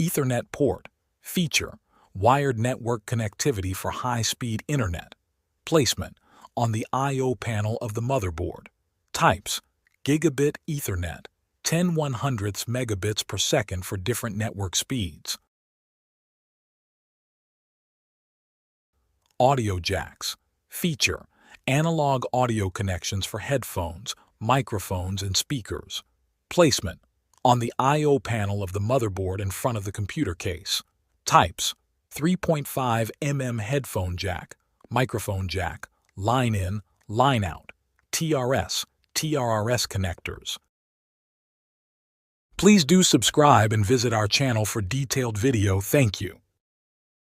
Ethernet port. Feature: wired network connectivity for high-speed internet. Placement: on the I/O panel of the motherboard. Types: Gigabit Ethernet, 10/100 megabits per second for different network speeds. Audio jacks. Feature: analog audio connections for headphones, microphones, and speakers. Placement: on the I/O panel of the motherboard in front of the computer case. Types: 3.5 mm headphone jack, microphone jack, line-in, line-out, TRS, TRRS connectors. Please do subscribe and visit our channel for detailed video. Thank you.